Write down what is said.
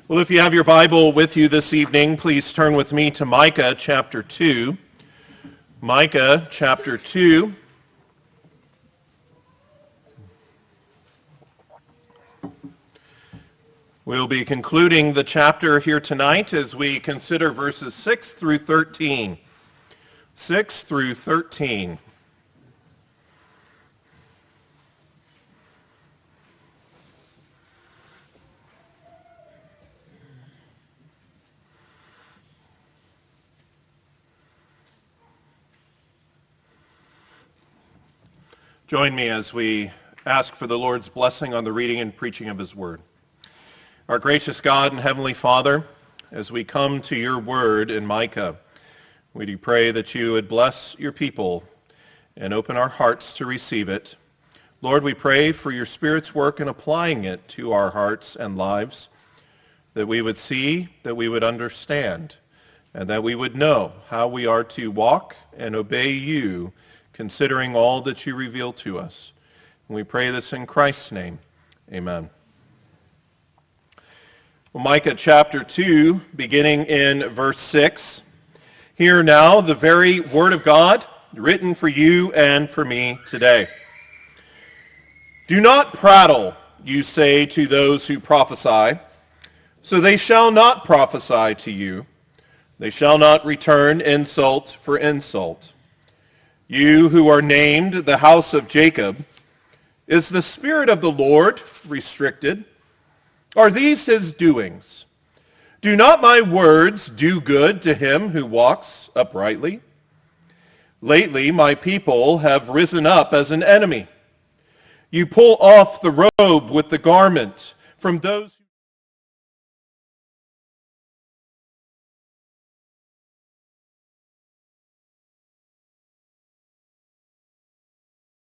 Well, if you have your Bible with you this evening, please turn with me to Micah chapter 2. Micah chapter 2. We'll be concluding the chapter here tonight as we consider verses 6 through 13. 6 through 13. Join me as we ask for the Lord's blessing on the reading and preaching of his word. Our gracious God and Heavenly Father, as we come to your word in Micah, we do pray that you would bless your people and open our hearts to receive it. Lord, we pray for your Spirit's work in applying it to our hearts and lives, that we would see, that we would understand, and that we would know how we are to walk and obey you, considering all that you reveal to us. And we pray this in Christ's name. Amen. Well, Micah chapter 2, beginning in verse 6. Hear now the very word of God, written for you and for me today. Do not prattle, you say to those who prophesy, so they shall not prophesy to you. They shall not return insult for insult. You who are named the house of Jacob, is the Spirit of the Lord restricted? Are these his doings? Do not my words do good to him who walks uprightly? Lately my people have risen up as an enemy. You pull off the robe with the garment from those